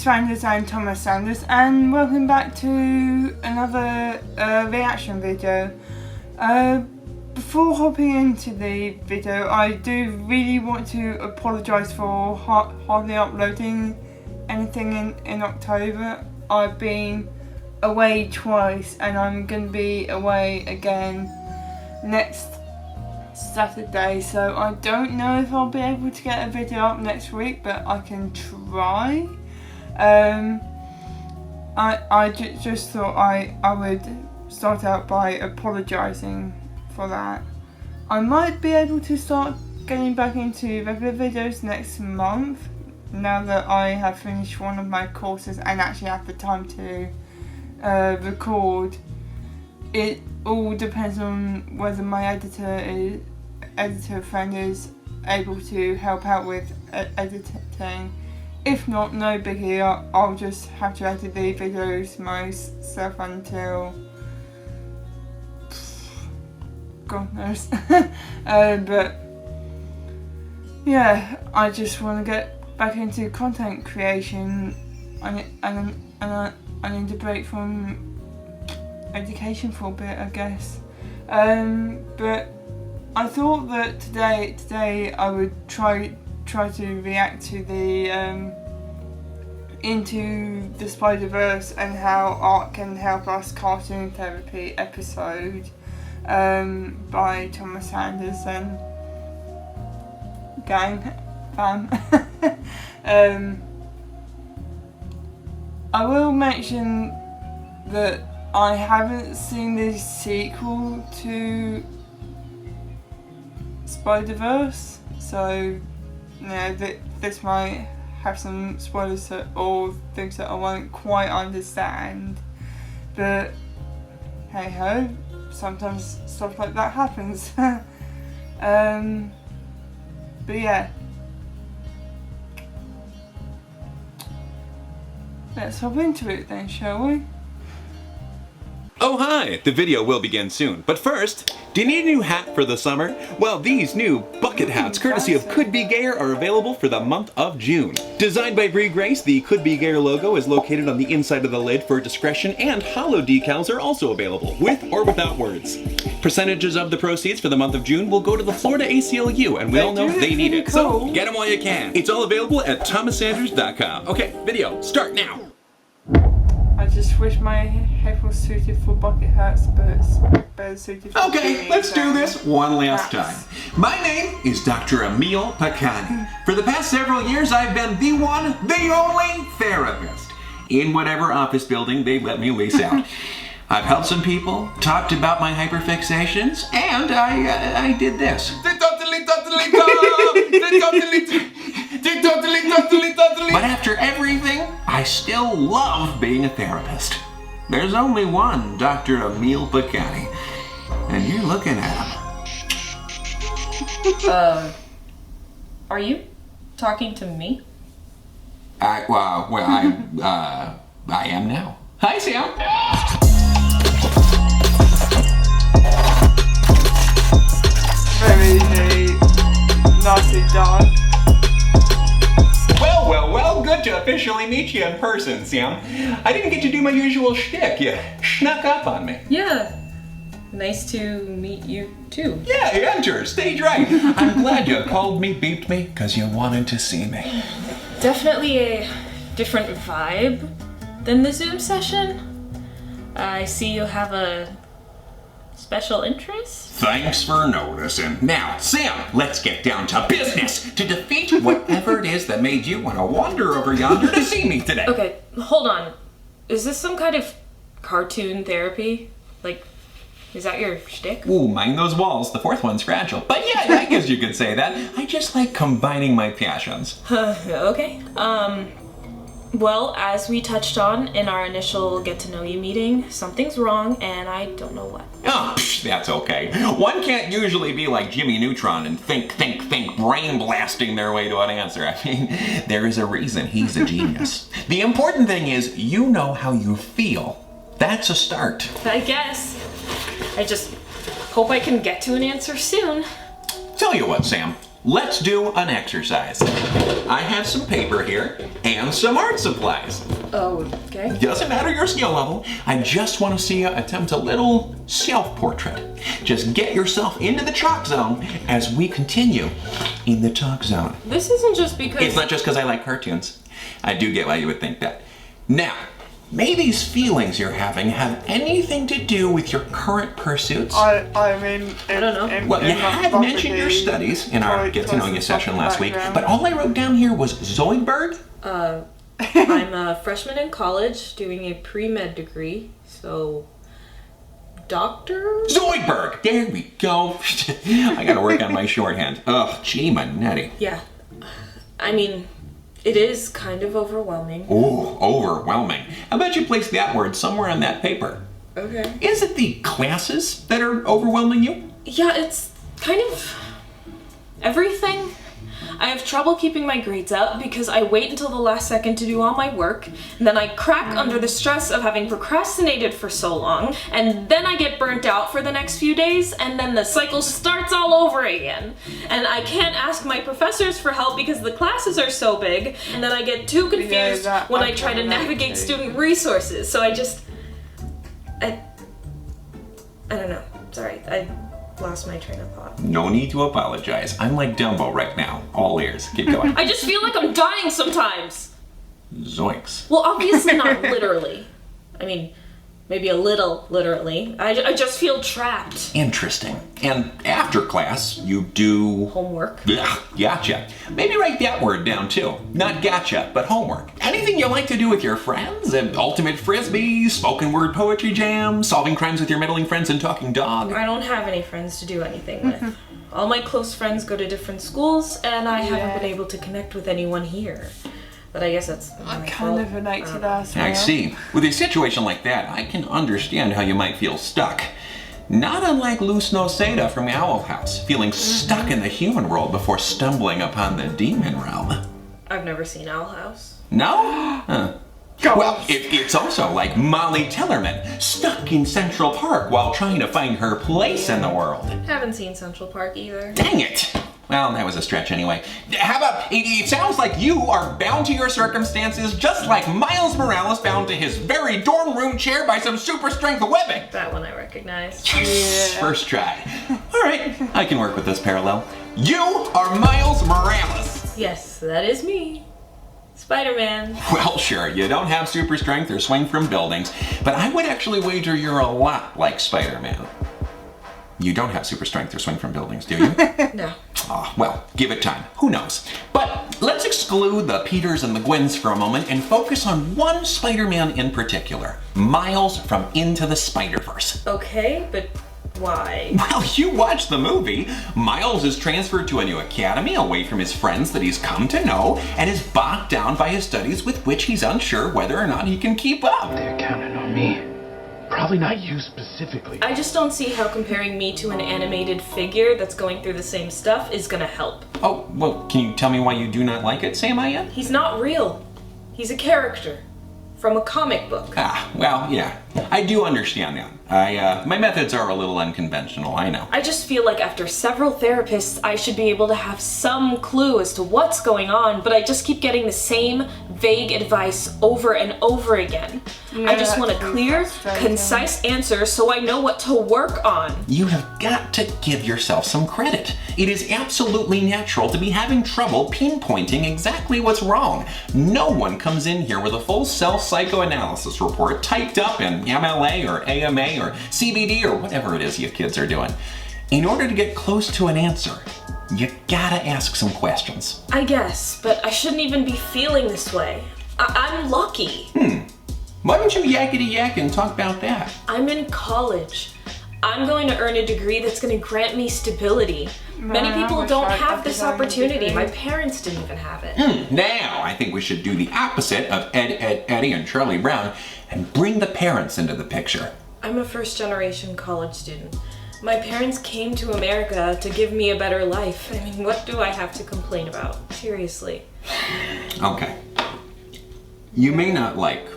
Sanders and Thomas Sanders, and welcome back to another reaction video. Before hopping into the video, I do really want to apologise for hardly uploading anything in October. I've been away twice and I'm going to be away again next Saturday, so I don't know if I'll be able to get a video up next week, but I can try. I just thought I would start out by apologising for that. I might be able to start getting back into regular videos next month now that I have finished one of my courses and actually have the time to record. It all depends on whether my editor friend is able to help out with editing. If not, no biggie, I'll just have to edit the videos myself until God knows. But yeah, I just want to get back into content creation and I need to break from education for a bit, I guess. But I thought that today I would try to react to the Into the Spider-Verse and How Art Can Help Us Cartoon Therapy episode by Thomas Sanders and gang fam. I will mention that I haven't seen the sequel to Spider-Verse, so this might have some spoilers or things that I won't quite understand, but hey ho, sometimes stuff like that happens. But yeah, let's hop into it then, shall we? Oh hi! The video will begin soon, but first, do you need a new hat for the summer? Well, these new bucket hats, courtesy of Could Be Gayer, are available for the month of June. Designed by Bree Grace, the Could Be Gayer logo is located on the inside of the lid for discretion, and hollow decals are also available, with or without words. Percentages of the proceeds for the month of June will go to the Florida ACLU, and we all know they need it. So, get them while you can. It's all available at thomassanders.com. Okay, video, start now! I just wish my head was suited for bucket hats, but it's better suited for Okay, let's do this one last time. My name is Dr. Emil Picani. For the past several years, I've been the one, the only therapist in whatever office building they let me lease out. I've helped some people, talked about my hyperfixations, and I did this. But after everything, I still love being a therapist. There's only one Dr. Emil Picani, and you're looking at him. Are you talking to me? I am now. Hi, Sam. Very nasty dog. Well, good to officially meet you in person, Sam. I didn't get to do my usual shtick. You snuck up on me. Yeah. Nice to meet you too. Yeah, enter, stage right. I'm glad you called me, beeped me, because you wanted to see me. Definitely a different vibe than the Zoom session. I see you have a special interest? Thanks for noticing. Now, Sam, let's get down to business to defeat whatever it is that made you want to wander over yonder to see me today. Okay, hold on. Is this some kind of cartoon therapy? Like, is that your shtick? Ooh, mind those walls. The fourth one's fragile. But yeah, I guess you could say that. I just like combining my passions. Okay. Well, as we touched on in our initial get-to-know-you meeting, something's wrong, and I don't know what. Oh, that's okay. One can't usually be like Jimmy Neutron and think, brain blasting their way to an answer. I mean, there is a reason he's a genius. The important thing is you know how you feel. That's a start. I guess. I just hope I can get to an answer soon. Tell you what, Sam. let's do an exercise. I have some paper here and some art supplies. Oh, okay. Doesn't matter your skill level. I just want to see you attempt a little self-portrait. Just get yourself into the chalk zone as we continue in the talk zone. This isn't just because... It's not just because I like cartoons. I do get why you would think that. Now, may these feelings you're having have anything to do with your current pursuits? I mean, I don't know. Well, you had mentioned your studies in our Get to Know You session last week, but all I wrote down here was Zoidberg. I'm a freshman in college doing a pre-med degree, so... Doctor? Zoidberg! There we go. I gotta work on my shorthand. Ugh, gee, Manetti. Yeah. I mean, it is kind of overwhelming. Ooh, overwhelming. How about you place that word somewhere on that paper? Okay. Is it the classes that are overwhelming you? Yeah, it's kind of everything. I have trouble keeping my grades up because I wait until the last second to do all my work, and then I crack under the stress of having procrastinated for so long, and then I get burnt out for the next few days, and then the cycle starts all over again. And I can't ask my professors for help because the classes are so big, and then I get too confused when I try to navigate student resources. So I don't know. Sorry, I lost my train of thought. No need to apologize. I'm like Dumbo right now. All ears. Keep going. I just feel like I'm dying sometimes. Zoinks. Well, obviously not literally. I mean, maybe a little literally. I just feel trapped. Interesting. And after class, you do... Homework. Ugh, gotcha. Maybe write that word down too. Not gotcha, but homework. Anything you like to do with your friends? An ultimate frisbee, spoken word poetry jam, solving crimes with your meddling friends and talking dog? I don't have any friends to do anything with. All my close friends go to different schools, and I haven't been able to connect with anyone here. But I guess that's my kind fault. of relate to that as well. I see. With a situation like that, I can understand how you might feel stuck. Not unlike Luz Noceda from Owl House, feeling stuck in the human world before stumbling upon the demon realm. I've never seen Owl House. No? Huh. Well, it's also like Molly Tellerman, stuck in Central Park while trying to find her place in the world. Haven't seen Central Park either. Dang it! Well, that was a stretch anyway. How about, it sounds like you are bound to your circumstances just like Miles Morales bound to his very dorm room chair by some super strength webbing. That one I recognize. Yes! First try. All right, I can work with this parallel. You are Miles Morales. Yes, that is me. Spider-Man. Well, sure, you don't have super strength or swing from buildings, but I would actually wager you're a lot like Spider-Man. You don't have super strength or swing from buildings, do you? No. Oh, well, give it time. Who knows? But let's exclude the Peters and the Gwens for a moment and focus on one Spider-Man in particular. Miles from Into the Spider-Verse. Okay, but why? Well, you watched the movie. Miles is transferred to a new academy away from his friends that he's come to know and is bogged down by his studies with which he's unsure whether or not he can keep up. They're counting on me. Probably not you specifically. I just don't see how comparing me to an animated figure that's going through the same stuff is gonna help. Oh, well, can you tell me why you do not like it, Samaya? He's not real. He's a character from a comic book. Ah, well, yeah. I do understand that. My methods are a little unconventional, I know. I just feel like after several therapists, I should be able to have some clue as to what's going on, but I just keep getting the same vague advice over and over again. Yeah, I just want a that's clear, frustrating. concise answer so I know what to work on. You have got to give yourself some credit. It is absolutely natural to be having trouble pinpointing exactly what's wrong. No one comes in here with a full self-psychoanalysis report typed up in MLA or AMA or CBD or whatever it is you kids are doing. In order to get close to an answer, you gotta ask some questions. I guess, but I shouldn't even be feeling this way. I'm lucky. Why don't you yakety yak and talk about that? I'm in college. I'm going to earn a degree that's going to grant me stability. Many I people wish don't I have could this design a opportunity. degree. My parents didn't even have it. Now, I think we should do the opposite of Eddie, and Charlie Brown and bring the parents into the picture. I'm a first-generation college student. My parents came to America to give me a better life. I mean, what do I have to complain about? Seriously. Okay. You may not like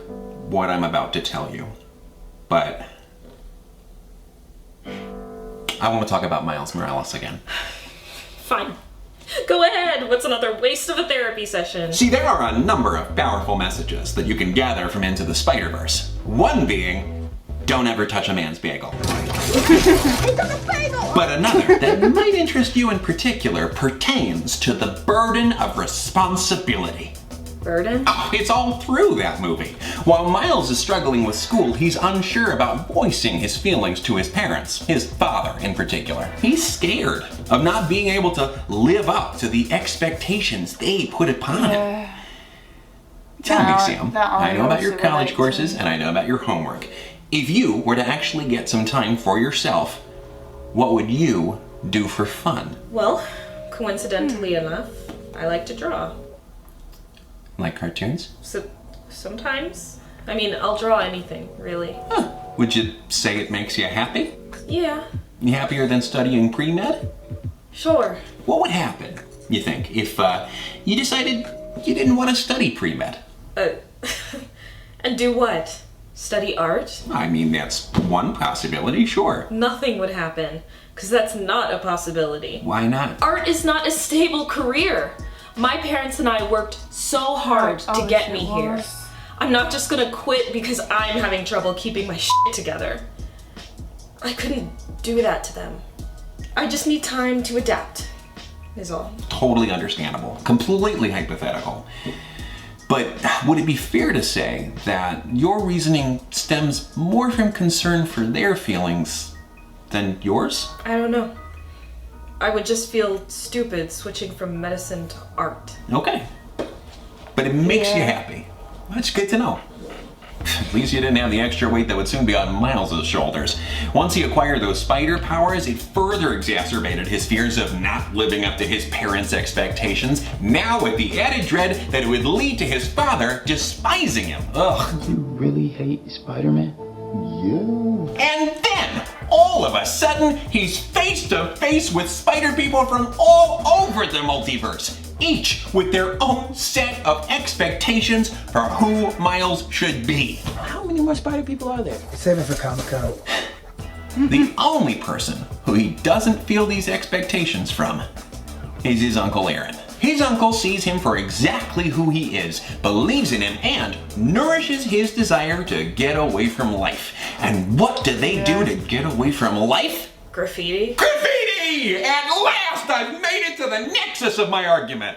what I'm about to tell you, but I want to talk about Miles Morales again. Fine. Go ahead. What's another waste of a therapy session? See, there are a number of powerful messages that you can gather from Into the Spider-Verse. One being, don't ever touch a man's bagel. But another that might interest you in particular pertains to the burden of responsibility. Burden? Oh, it's all through that movie. While Miles is struggling with school, he's unsure about voicing his feelings to his parents, his father in particular. He's scared of not being able to live up to the expectations they put upon him. Tell me, Sam, I know about your college courses and I know about your homework. If you were to actually get some time for yourself, what would you do for fun? Well, coincidentally enough, I like to draw. Like cartoons? So, sometimes. I mean, I'll draw anything, really. Huh. Would you say it makes you happy? Yeah. You happier than studying pre-med? Sure. What would happen, you think, if you decided you didn't want to study pre-med? And do what? Study art? I mean, that's one possibility, sure. Nothing would happen, because that's not a possibility. Why not? Art is not a stable career. My parents and I worked so hard to get me here. I'm not just gonna quit because I'm having trouble keeping my shit together. I couldn't do that to them. I just need time to adapt, is all. Totally understandable. Completely hypothetical. But would it be fair to say that your reasoning stems more from concern for their feelings than yours? I don't know. I would just feel stupid switching from medicine to art. Okay. But it makes you happy. That's good to know. At least you didn't have the extra weight that would soon be on Miles' shoulders. Once he acquired those spider powers, it further exacerbated his fears of not living up to his parents' expectations, now with the added dread that it would lead to his father despising him. Ugh. You really hate Spider-Man? Yeah. And then, all of a sudden, he's face to face with spider people from all over the multiverse, each with their own set of expectations for who Miles should be. How many more spider people are there? Save it for Comic-Con. The only person who he doesn't feel these expectations from is his Uncle Aaron. His uncle sees him for exactly who he is, believes in him, and nourishes his desire to get away from life. And what do they do to get away from life? Graffiti? Graffiti! At last I've made it to the nexus of my argument.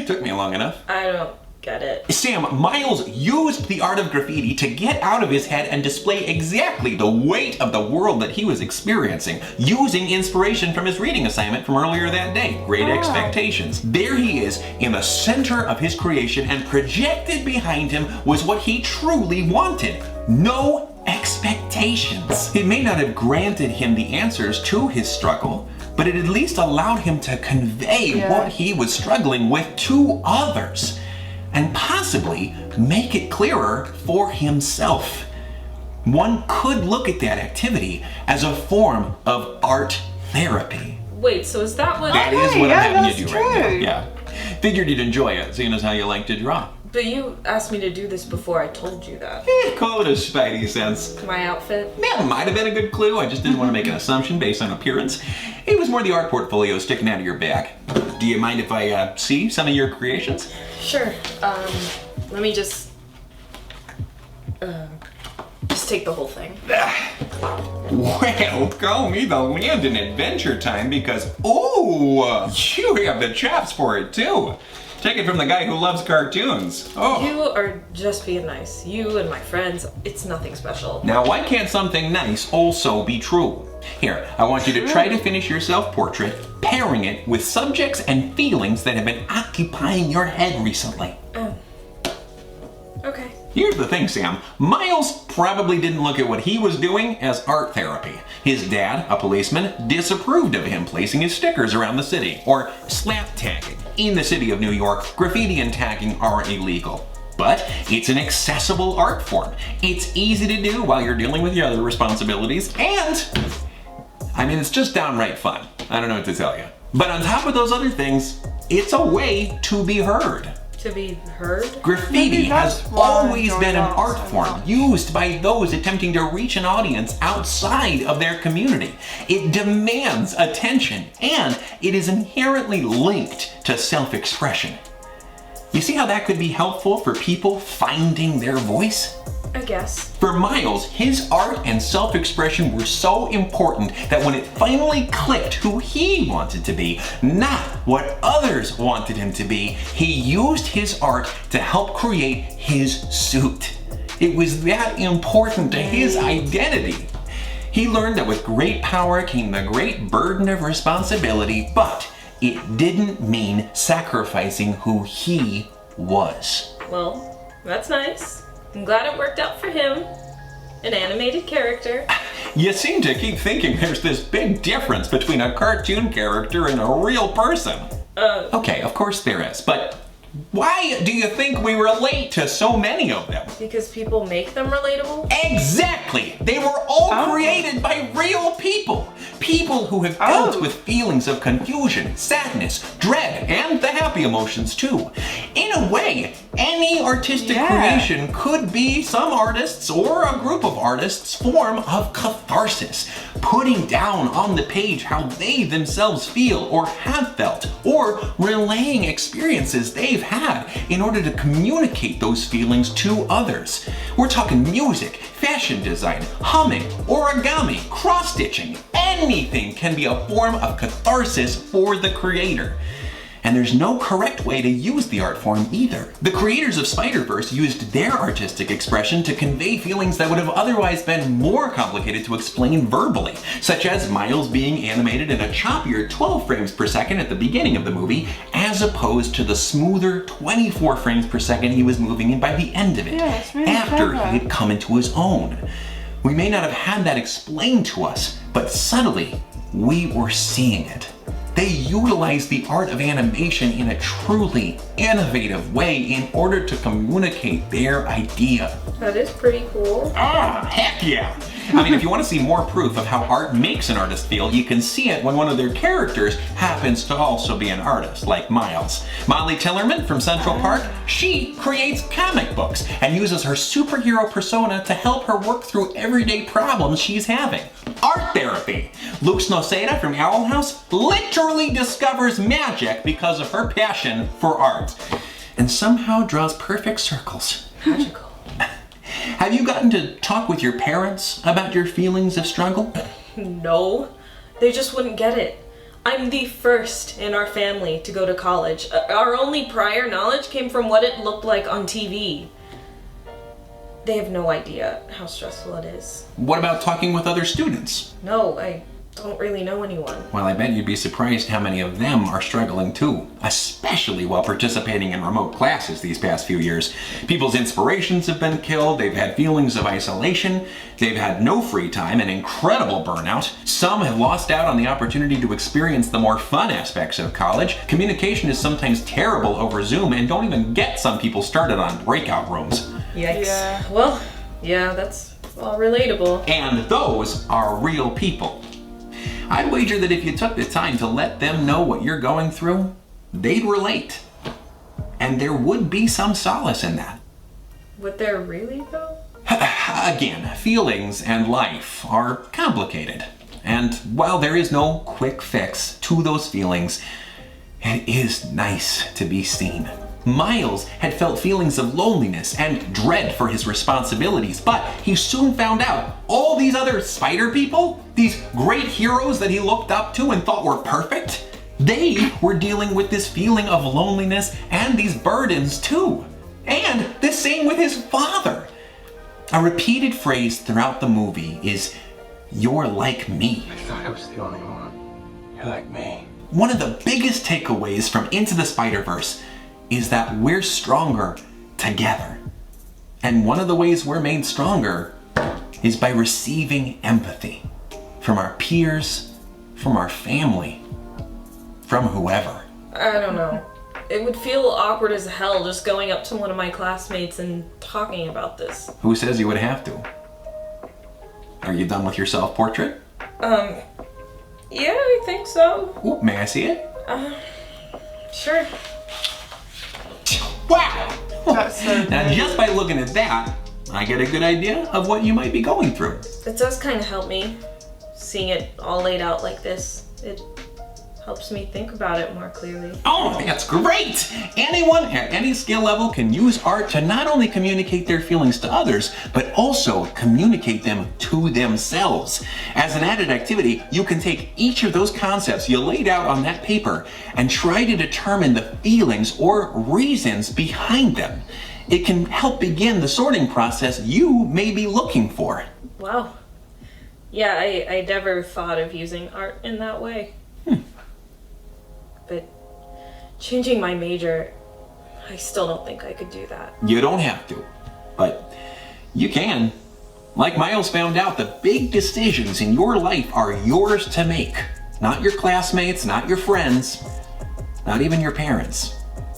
Took me long enough. I don't get it. Sam, Miles used the art of graffiti to get out of his head and display exactly the weight of the world that he was experiencing, using inspiration from his reading assignment from earlier that day, Great Expectations. There he is, in the center of his creation, and projected behind him was what he truly wanted. No expectations. It may not have granted him the answers to his struggle, but it at least allowed him to convey what he was struggling with to others, and possibly make it clearer for himself. One could look at that activity as a form of art therapy. Wait, so is that what... That is what I'm having you do that's right now. true. Yeah. Figured you'd enjoy it, seeing as how you like to draw. But you asked me to do this before I told you that. Call it a spidey sense. My outfit? That might have been a good clue. I just didn't want to make an assumption based on appearance. It was more the art portfolio sticking out of your back. Do you mind if I see some of your creations? Sure. Let me just take the whole thing. Well, call me the land in Adventure Time because, ooh, you have the chops for it too. Take it from the guy who loves cartoons. Oh. You are just being nice. You and my friends, it's nothing special. Now, why can't something nice also be true? Here, I want you to try to finish your self-portrait, pairing it with subjects and feelings that have been occupying your head recently. Okay. Here's the thing, Sam. Miles probably didn't look at what he was doing as art therapy. His dad, a policeman, disapproved of him placing his stickers around the city, or slap tagging. In the city of New York, graffiti and tagging are illegal. But it's an accessible art form. It's easy to do while you're dealing with your other responsibilities, and I mean, it's just downright fun. I don't know what to tell you. But on top of those other things, it's a way to be heard. To be heard? Graffiti Maybe that's has why I always enjoy been an that art so form much. used by those attempting to reach an audience outside of their community. It demands attention, and it is inherently linked to self-expression. You see how that could be helpful for people finding their voice? I guess. For Miles, his art and self-expression were so important that when it finally clicked who he wanted to be, not what others wanted him to be, he used his art to help create his suit. It was that important to his identity. He learned that with great power came the great burden of responsibility, but it didn't mean sacrificing who he was. Well, that's nice. I'm glad it worked out for him. An animated character. You seem to keep thinking there's this big difference between a cartoon character and a real person. Okay, of course there is, but why do you think we relate to so many of them? Because people make them relatable? Exactly! They were all created by real people. People who have dealt with feelings of confusion, sadness, dread, and the happy emotions too. In a way, any artistic creation could be some artists or a group of artists' form of catharsis, putting down on the page how they themselves feel or have felt, or relaying experiences they've had in order to communicate those feelings to others. We're talking music, fashion design, humming, origami, cross-stitching. Anything can be a form of catharsis for the creator. And there's no correct way to use the art form either. The creators of Spider-Verse used their artistic expression to convey feelings that would have otherwise been more complicated to explain verbally, such as Miles being animated in a choppier 12 frames per second at the beginning of the movie, as opposed to the smoother 24 frames per second he was moving in by the end of it, it's really after clever. he had come into his own. We may not have had that explained to us, but subtly, we were seeing it. They utilized the art of animation in a truly innovative way in order to communicate their idea. That is pretty cool. Ah, heck yeah! I mean, if you want to see more proof of how art makes an artist feel, you can see it when one of their characters happens to also be an artist, like Miles. Molly Tillerman from Central Park, she creates comic books and uses her superhero persona to help her work through everyday problems she's having. Art therapy. Lux Noceda from Owl House literally discovers magic because of her passion for art, and somehow draws perfect circles. Magical. Have you gotten to talk with your parents about your feelings of struggle? No, they just wouldn't get it. I'm the first in our family to go to college. Our only prior knowledge came from what it looked like on TV. They have no idea how stressful it is. What about talking with other students? No, I don't really know anyone. Well, I bet you'd be surprised how many of them are struggling too, especially while participating in remote classes these past few years. People's inspirations have been killed, they've had feelings of isolation, they've had no free time and incredible burnout. Some have lost out on the opportunity to experience the more fun aspects of college. Communication is sometimes terrible over Zoom, and don't even get some people started on breakout rooms. Yikes. Yeah. Well, yeah, that's all relatable. And those are real people. I'd wager that if you took the time to let them know what you're going through, they'd relate. And there would be some solace in that. Would there really, though? Again, feelings and life are complicated. And while there is no quick fix to those feelings, it is nice to be seen. Miles had felt feelings of loneliness and dread for his responsibilities, but he soon found out all these other spider people, these great heroes that he looked up to and thought were perfect, they were dealing with this feeling of loneliness and these burdens too. And the same with his father. A repeated phrase throughout the movie is, "You're like me." I thought I was the only one. You're like me. One of the biggest takeaways from Into the Spider-Verse is that we're stronger together. And one of the ways we're made stronger is by receiving empathy from our peers, from our family, from whoever. I don't know. It would feel awkward as hell just going up to one of my classmates and talking about this. Who says you would have to? Are you done with your self-portrait? Yeah, I think so. Ooh, may I see it? Sure. Wow! That's so Now, weird. just by looking at that, I get a good idea of what you might be going through. It does kind of help me, seeing it all laid out like this. It helps me think about it more clearly. Oh, that's great! Anyone at any skill level can use art to not only communicate their feelings to others, but also communicate them to themselves. As an added activity, you can take each of those concepts you laid out on that paper and try to determine the feelings or reasons behind them. It can help begin the sorting process you may be looking for. Wow. Yeah, I never thought of using art in that way. But changing my major, I still don't think I could do that. You don't have to, but you can. Like Miles found out, the big decisions in your life are yours to make. Not your classmates, not your friends, not even your parents.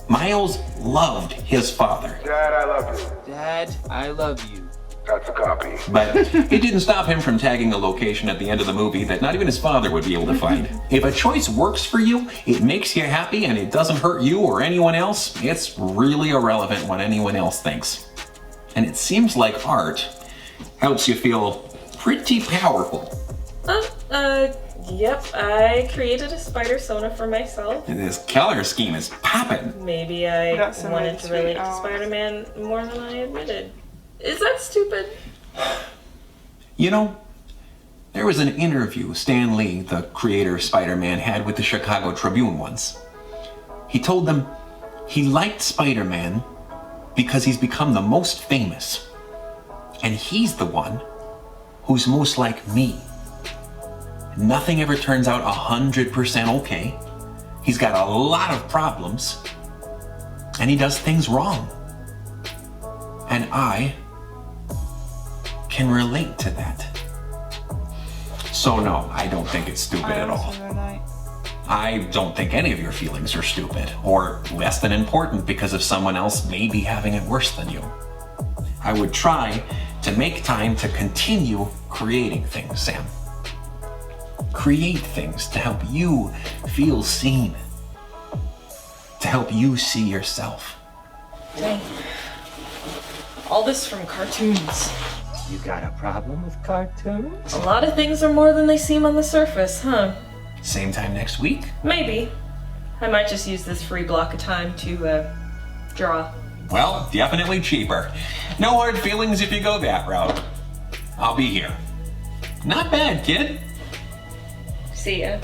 Miles loved his father. Dad, I love you. Dad, I love you. That's a copy. But it didn't stop him from tagging a location at the end of the movie that not even his father would be able to find. If a choice works for you, it makes you happy, and it doesn't hurt you or anyone else, it's really irrelevant what anyone else thinks. And it seems like art helps you feel pretty powerful. Yep, I created a spider sona for myself. And this color scheme is popping. Maybe I That's so wanted to sweet. relate to Oh. Spider-Man more than I admitted. Is that stupid? You know, there was an interview Stan Lee, the creator of Spider-Man, had with the Chicago Tribune once. He told them he liked Spider-Man because he's become the most famous. And he's the one who's most like me. Nothing ever turns out 100% okay. He's got a lot of problems. And he does things wrong. And I can relate to that. So no, I don't think it's stupid at all. I don't think any of your feelings are stupid or less than important because of someone else may be having it worse than you. I would try to make time to continue creating things, Sam. Create things to help you feel seen, to help you see yourself. Dang. All this from cartoons. You got a problem with cartoons? A lot of things are more than they seem on the surface, huh? Same time next week? Maybe. I might just use this free block of time to, draw. Well, definitely cheaper. No hard feelings if you go that route. I'll be here. Not bad, kid. See ya.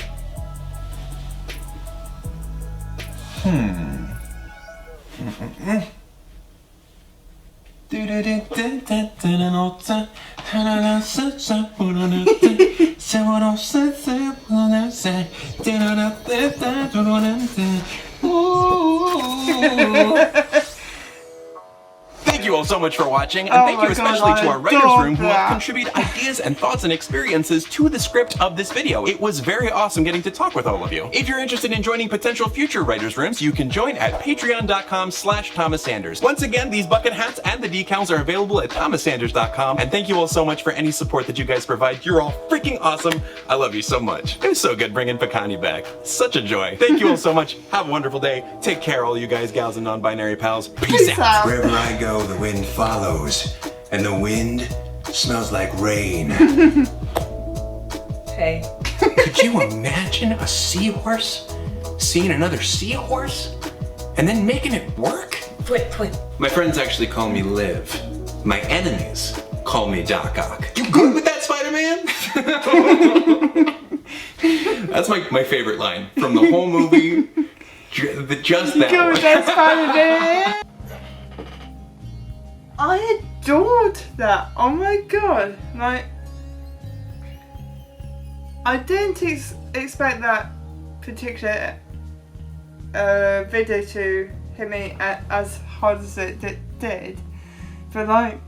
Thank you all so much for watching, and Oh thank my you especially God, to our I writers adore room who have that. contributed ideas and thoughts and experiences to the script of this video. It was very awesome getting to talk with all of you. If you're interested in joining potential future writers rooms, you can join at patreon.com/Thomas Sanders. Once again, these bucket hats and the decals are available at thomassanders.com, and thank you all so much for any support that you guys provide. You're all freaking awesome. I love you so much. It was so good bringing Picani back. Such a joy. Thank you all so much. Have a wonderful day. Take care, all you guys, gals, and non-binary pals. Peace out. Wherever I go, the wind follows, and the wind smells like rain. Hey. Could you imagine a seahorse seeing another seahorse and then making it work? Twit. My friends actually call me Liv. My enemies call me Doc Ock. You good with that, Spider-Man? That's my favorite line from the whole movie. Just that Go, one. that's Spider-Man. I adored that. Oh my god! Like, I didn't expect that particular video to hit me as hard as it did, but like,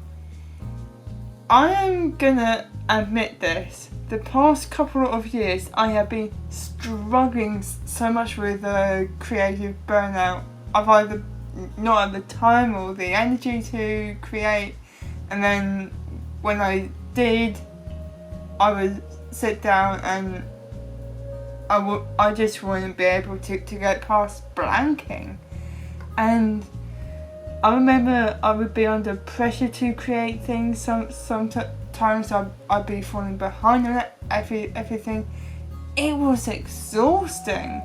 I am gonna admit this. The past couple of years, I have been struggling so much with creative burnout. I've either not had the time or the energy to create, and then when I did, I would sit down and I just wouldn't be able to get past blanking. And I remember I would be under pressure to create things. Sometimes I'd be falling behind on everything. It was exhausting,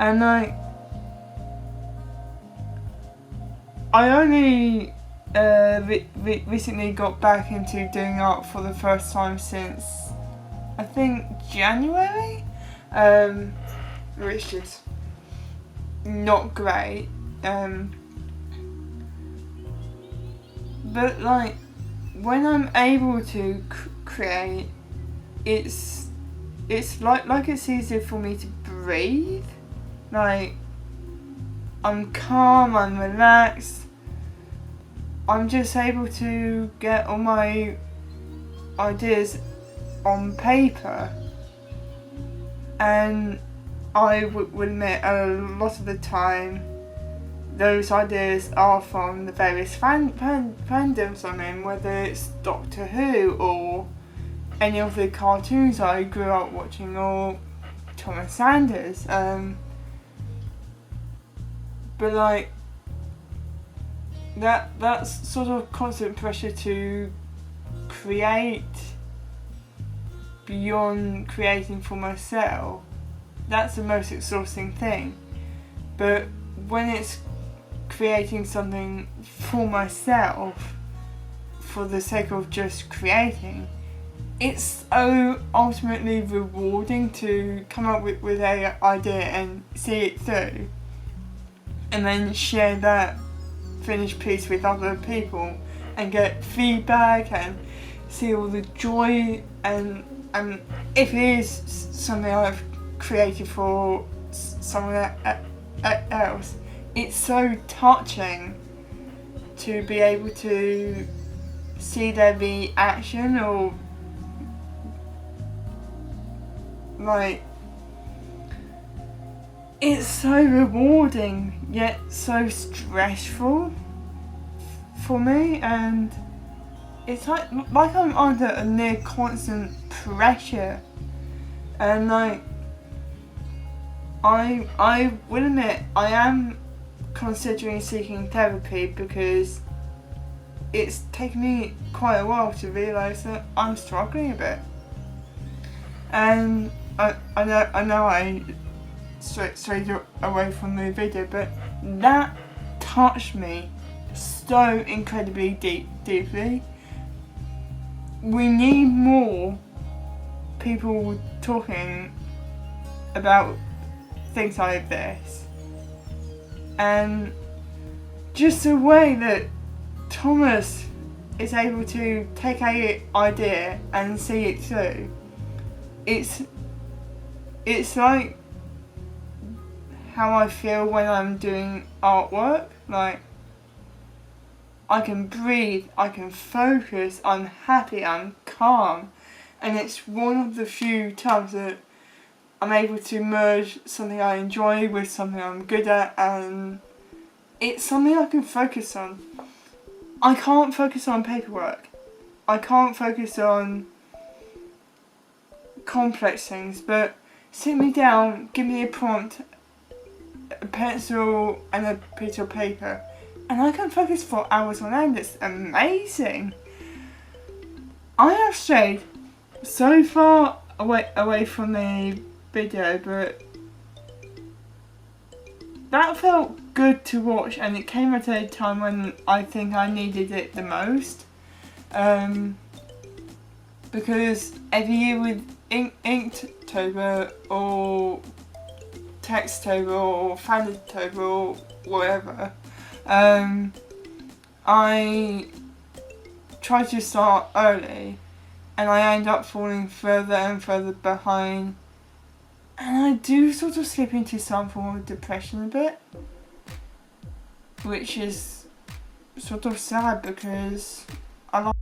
and like I only recently got back into doing art for the first time since I think January, which is not great. But like when I'm able to create, it's like it's easier for me to breathe. Like I'm calm, I'm relaxed. I'm just able to get all my ideas on paper, and I would admit a lot of the time those ideas are from the various fandoms I'm in, whether it's Doctor Who or any of the cartoons I grew up watching, or Thomas Sanders. But like that's sort of constant pressure to create beyond creating for myself. That's the most exhausting thing. But when it's creating something for myself for the sake of just creating, it's so ultimately rewarding to come up with an idea and see it through, and then share that finished piece with other people and get feedback and see all the joy, and if it is something I've created for someone else, it's so touching to be able to see their reaction, or like it's so rewarding yet so stressful for me, and it's like I'm under a near constant pressure, and like I will admit I am considering seeking therapy, because it's taken me quite a while to realise that I'm struggling a bit, and I know I strayed away from the video, but that touched me so incredibly deeply. We need more people talking about things like this, and just the way that Thomas is able to take an idea and see it through, it's like how I feel when I'm doing artwork. Like I can breathe, I can focus, I'm happy, I'm calm, and it's one of the few times that I'm able to merge something I enjoy with something I'm good at, and it's something I can focus on. I can't focus on paperwork. I can't focus on complex things, but sit me down, give me a prompt, a pencil and a piece of paper, and I can focus for hours on end. It's amazing. I have strayed so far away from the video, but that felt good to watch, and it came at a time when I think I needed it the most, because every year with Inktober or Textober or Fantober or whatever, I try to start early, and I end up falling further and further behind, and I do sort of slip into some form of depression a bit, which is sort of sad because I like